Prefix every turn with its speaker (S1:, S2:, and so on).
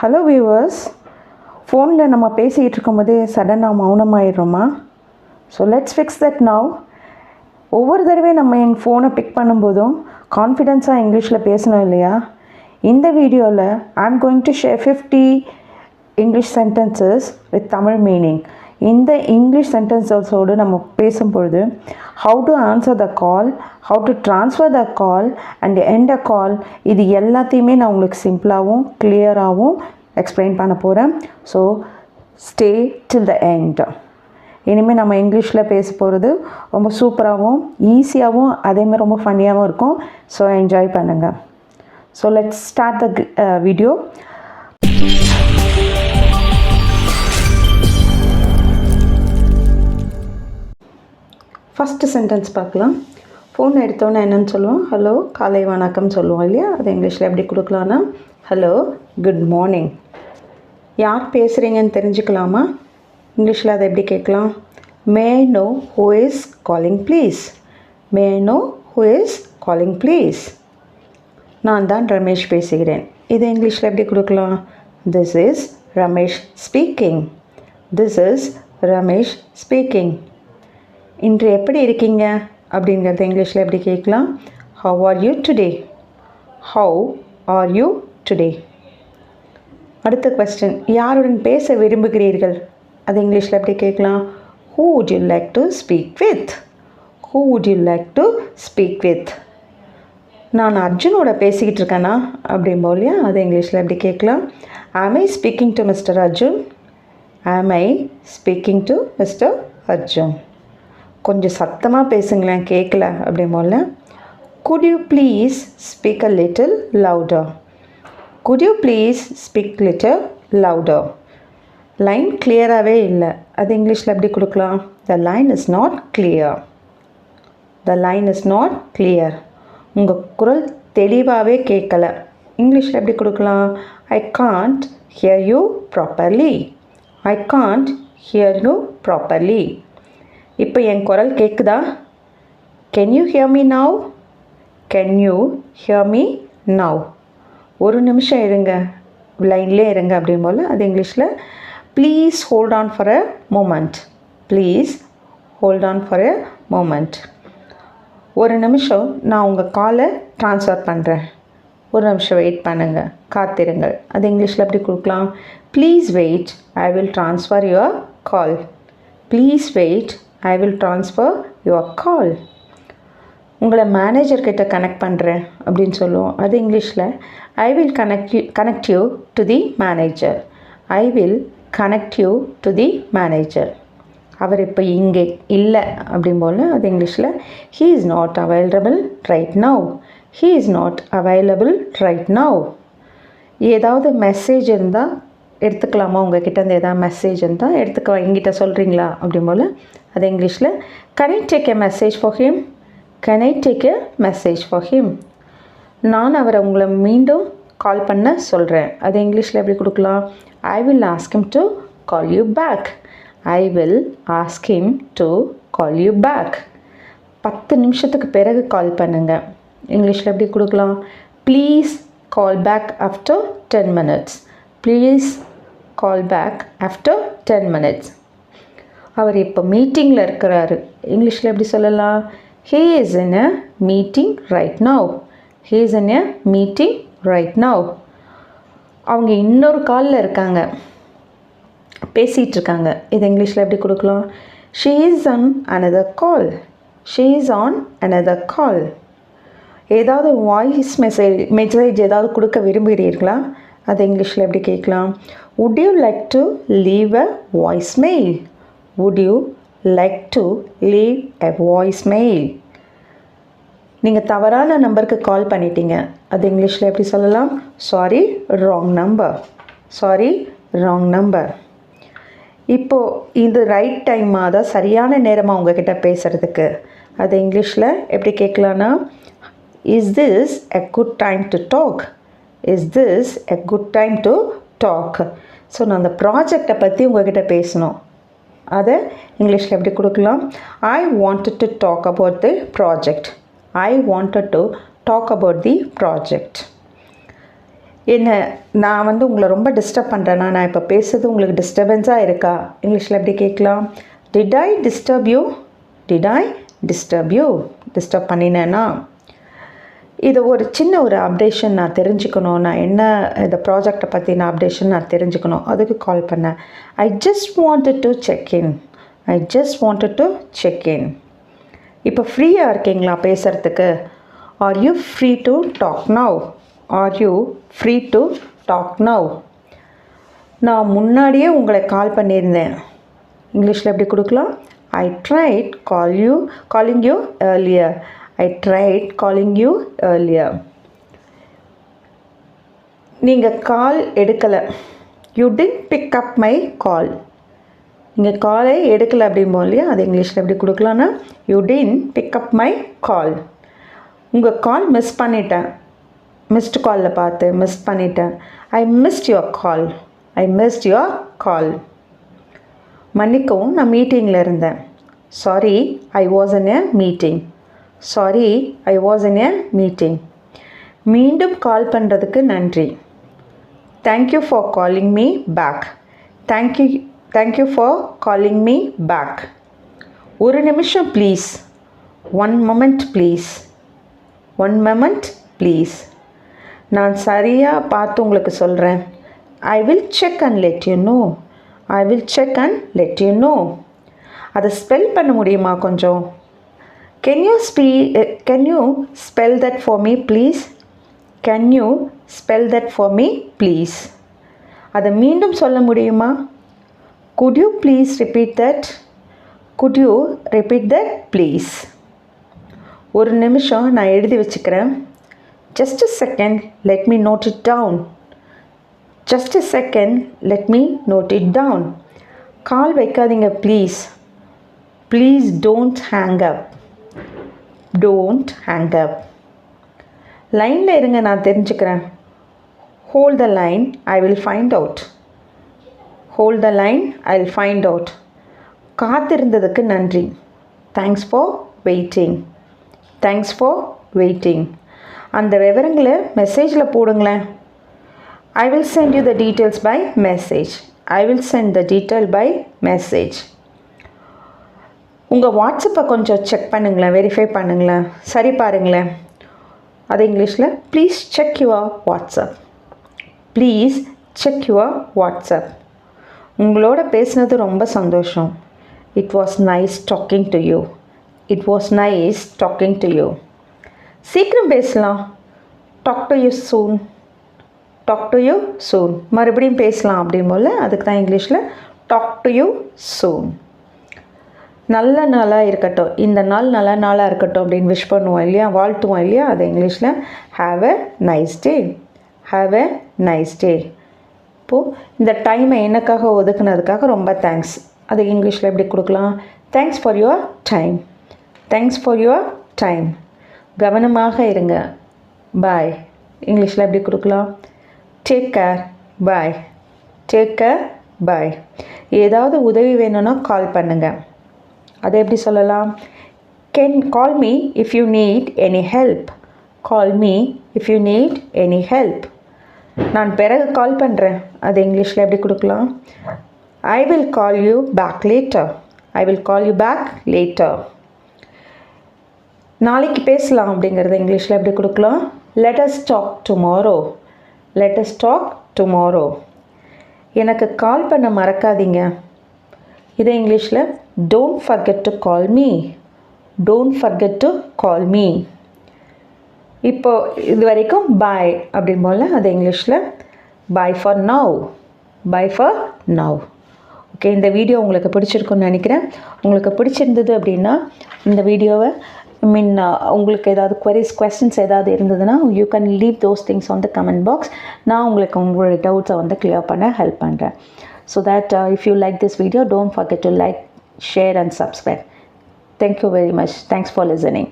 S1: Hello viewers, ஃபோனில் நம்ம பேசிகிட்டு இருக்கும்போதே சடனாக மௌனமாயிடுறோமா? So let's fix that now. ஒவ்வொரு தடவை நம்ம என் ஃபோனை பிக் பண்ணும்போதும் கான்ஃபிடென்ஸாக இங்கிலீஷில் பேசணும் இல்லையா? இந்த வீடியோவில் I'm going to share 50 English sentences with Tamil meaning. இந்த இங்கிலீஷ் சென்டென்சஸோடு நம்ம பேசும்பொழுது how to answer the call, how to transfer the call and end a call, இது எல்லாத்தையுமே நான் உங்களுக்கு சிம்பிளாகவும் கிளியராகவும் எக்ஸ்பிளைன் பண்ண போகிறேன். So stay till the end. இனிமேல் நம்ம இங்கிலீஷில் பேச போகிறது ரொம்ப சூப்பராகவும் ஈஸியாகவும் அதேமாதிரி ரொம்ப ஃபன்னியாகவும் இருக்கும். ஸோ என்ஜாய் பண்ணுங்கள். So let's start the video. First sentence பார்க்கலாம். ஃபோன் எடுத்தோன்னே என்னென்னு சொல்லுவோம்? ஹலோ, காலை வணக்கம் சொல்லுவோம் இல்லையா? அது இங்கிலீஷில் எப்படி கொடுக்கலான்னா ஹலோ, குட் மார்னிங். யார் பேசுகிறீங்கன்னு தெரிஞ்சுக்கலாமா? இங்கிலீஷில் அதை எப்படி கேட்கலாம்? May I know who is calling please. May I know who is calling please. நான் தான் ரமேஷ் பேசுகிறேன். இதை இங்கிலீஷில் எப்படி கொடுக்கலாம்? This is Ramesh speaking. This is Ramesh speaking. இன்று எப்படி இருக்கீங்க அப்படிங்கிறத இங்கிலீஷில் எப்படி கேட்கலாம்? How are you today. How are you today. அடுத்த கொஸ்டின், யாருடன் பேச விரும்புகிறீர்கள்? அது இங்கிலீஷில் எப்படி கேட்கலாம்? Who would you like to speak with. Who would you like to speak with. நான் அர்ஜுனோட பேசிக்கிட்டு இருக்கேனா அப்படிம்போம் இல்லையா? அது இங்கிலீஷில் எப்படி கேட்கலாம்? Am I speaking to mister Arjun. Am I speaking to mister Arjun. கொஞ்சம் சத்தமாக பேசுங்களேன், கேட்கல அப்படிம்போல. Could you please speak a little louder. Could you please speak little louder. Line கிளியராகவே இல்லை. அது இங்கிலீஷில் எப்படி கொடுக்கலாம்? The line is not clear. The line is not clear. உங்கள் குரல் தெளிவாகவே கேட்கல. இங்கிலீஷில் எப்படி கொடுக்கலாம்? I can't hear you properly. I can't hear you properly. இப்போ என் குரல் கேட்குதா? Can you hear me now. Can you hear me now. ஒரு நிமிஷம் இருங்க, லைன்லே இருங்க அப்படின் போல். அது இங்கிலீஷில் please hold on for a moment. Please hold on for a moment. ஒரு நிமிஷம் நான் உங்கள் காலை ட்ரான்ஸ்ஃபர் பண்ணுறேன். ஒரு நிமிஷம் வெயிட் பண்ணுங்கள், காத்திருங்கள். அது இங்கிலீஷில் எப்படி கொடுக்கலாம்? Please wait, I will transfer your call. Please wait, I will transfer your call. உங்களை மேனேஜர்கிட்ட கனெக்ட் பண்ணுறேன் அப்படின்னு சொல்லுவோம். அது இங்கிலீஷில் I will connect you to the manager. I will connect you to the manager. அவர் இப்போ இங்கே இல்லை அப்படின் போல். அது இங்கிலீஷில் he is not available right now. He is not available right now. ஏதாவது மெசேஜ் இருந்தால் எடுத்துக்கலாமா? உங்கள் கிட்டேருந்து ஏதாவது மெசேஜ் இருந்தால் எடுத்துக்க எங்கிட்ட சொல்கிறீங்களா அப்படின் போல். அது இங்கிலீஷில் can I take a message for him. Can I take a message for him. நான் அவரை உங்களை மீண்டும் கால் பண்ண சொல்கிறேன். அது இங்கிலீஷில் எப்படி கொடுக்கலாம்? I will ask him to call you back. I will ask him to call you back. 10 நிமிஷத்துக்கு பிறகு கால் பண்ணுங்கள். இங்கிலீஷில் எப்படி கொடுக்கலாம்? Please call back after 10 minutes. Please call back after 10 minutes. அவர் இப்போ மீட்டிங்கில் இருக்கிறாரு. இங்கிலீஷில் எப்படி சொல்லலாம்? He is in a meeting right now. He is in a meeting right now. அவங்க இன்னொரு காலில் இருக்காங்க, பேசிகிட்டு இருக்காங்க. இது இங்கிலீஷில் எப்படி கொடுக்கலாம்? She is on another call. She is on another கால். ஏதாவது வாய்ஸ் மெசேஜ் ஏதாவது கொடுக்க விரும்புகிறீர்களா? அது இங்கிலீஷில் எப்படி கேட்கலாம்? Would you like to leave a voice mail. Would you like to leave a voice mail. நீங்கள் தவறான நம்பருக்கு கால் பண்ணிட்டீங்க. அது இங்கிலீஷில் எப்படி சொல்லலாம்? Sorry, wrong number. Sorry, wrong number. இப்போது இது ரைட் டைமாக, தான் சரியான நேரமாக உங்ககிட்ட பேசுகிறதுக்கு. அது இங்கிலீஷில் எப்படி கேட்கலான்னா is this a good time to talk. Is this a good time to talk. So நான் அந்த ப்ராஜெக்டை பற்றி உங்ககிட்ட பேசணும். அதை இங்கிலீஷில் எப்படி கொடுக்கலாம்? I wanted to talk about the project. I wanted to talk about the project. என்ன நான் வந்து உங்களை ரொம்ப டிஸ்டர்ப் பண்ணுறேன்னா, நான் இப்போ பேசுறது உங்களுக்கு டிஸ்டர்பன்ஸாக இருக்கா? இங்கிலீஷில் எப்படி கேட்கலாம்? Did I disturb you? Did I disturb you? Disturb பண்ணினேன்னா? இது ஒரு சின்ன ஒரு அப்டேஷன் நான் தெரிஞ்சுக்கணும். நான் என்ன இந்த ப்ராஜெக்டை பற்றின அப்டேஷன் நான் தெரிஞ்சுக்கணும். அதுக்கு கால் பண்ணேன். I just wanted to check in. I just wanted to check in. இப்போ ஃப்ரீயாக இருக்கீங்களா பேசுகிறதுக்கு? Are you free to talk now? Are you free to talk now? நான் முன்னாடியே உங்களை கால் பண்ணியிருந்தேன். இங்கிலீஷில் எப்படி கொடுக்கலாம்? I tried calling you earlier. I tried calling you earlier. நீங்கள் கால் எடுக்கலை. You did pick up my call. நீங்கள் காலை எடுக்கலை அப்படிம்போம் இல்லையா? அது இங்கிலீஷில் எப்படி கொடுக்கலான்னா, you did pick up my call. உங்கள் கால் மிஸ் பண்ணிட்டேன். மிஸ்டு காலில் பார்த்து மிஸ் பண்ணிட்டேன். I missed your call. I missed your call. மன்னிக்கவும், நான் மீட்டிங்கில் இருந்தேன். Sorry, I was in a meeting. Sorry, I was in a meeting. மீண்டும் கால் பண்ணுறதுக்கு நன்றி. Thank you for calling me back. Thank you for calling me back. ஒரு நிமிஷம் please. One moment please. One moment please. நான் சரியாக பார்த்து உங்களுக்கு சொல்கிறேன். I will check and let you know. I will check and let you know. அதை spell பண்ண முடியுமா கொஞ்சம்? Can you spell that for me please? Can you spell that for me please? அதை மீண்டும் சொல்ல முடியுமா? Could you please repeat that? Could you repeat that please? ஒரு நிமிஷம், நான் எழுதி வச்சுக்கிறேன். Just a second, let me note it down. Just a second, let me note it down. Call வைக்காதீங்க please. Please don't hang up. Don't hang up. லைனில் இருங்க, நான் தெரிஞ்சுக்கிறேன். Hold the line, I will find out. Hold the line, I will find out. காத்திருந்ததுக்கு நன்றி. Thanks for waiting. Thanks for waiting. அந்த விவரங்களை மெசேஜில் போடுங்களேன். I will send you the details by message. I will send the detail by message. உங்கள் வாட்ஸ்அப்பை கொஞ்சம் check பண்ணுங்களேன், வெரிஃபை பண்ணுங்களேன், சரி பாருங்களேன். அது இங்கிலீஷில் please check your WhatsApp. Please check your WhatsApp. உங்களோட பேசுனது ரொம்ப சந்தோஷம். It was nice talking to you. It was nice talking to you. சீக்கிரம் பேசலாம். Talk to you soon. Talk to you soon. மறுபடியும் பேசலாம் அப்படிம்போல அதுக்கு தான் இங்கிலீஷில் டாக் டு யூ சூன். நல்ல நாளாக இருக்கட்டும், இந்த நாள் நல்ல நாளாக இருக்கட்டும் அப்படின்னு விஷ் பண்ணுவோம் இல்லையா, வாழ்த்துவோம் இல்லையா, அது இங்கிலீஷில் have a nice day. Have a nice day. இப்போது இந்த டைமை எனக்காக ஒதுக்குனதுக்காக ரொம்ப தேங்க்ஸ். அது இங்கிலீஷில் எப்படி கொடுக்கலாம்? Thanks for your time. Thanks for your time. கவனமாக இருங்க. பாய். இங்கிலீஷில் எப்படி கொடுக்கலாம்? Take care. Bye. Take care. Bye. ஏதாவது உதவி வேணும்னா கால் பண்ணுங்கள். அதை எப்படி சொல்லலாம்? Call me if you need any help. Call me if you need any help. நான் பிறகு கால் பண்ணுறேன். அது இங்கிலீஷில் எப்படி கொடுக்கலாம்? I will call you back later. I will call you back later. நாளைக்கு பேசலாம் அப்படிங்கிறத இங்கிலீஷில் எப்படி கொடுக்கலாம்? Let us talk tomorrow. Let us talk tomorrow. எனக்கு கால் பண்ண மறக்காதீங்க. இதை இங்கிலீஷில் don't forget to call me. Don't forget to call me. இப்போது இது வரைக்கும் பாய் அப்படின் போல் அது இங்கிலீஷில் bye for now. Bye for now. Okay, இந்த வீடியோ உங்களுக்கு பிடிச்சிருக்குன்னு நினைக்கிறேன். உங்களுக்கு பிடிச்சிருந்தது அப்படின்னா இந்த வீடியோவை உங்களுக்கு ஏதாவது questions ஏதாவது இருந்ததுன்னா you can leave those things on the comment box. நான் உங்களுக்கு உங்களுடைய டவுட்ஸை வந்து கிளியர் பண்ண ஹெல்ப் பண்ணுறேன். So that if you like this video, don't forget to like, share and subscribe. Thank you very much. Thanks for listening.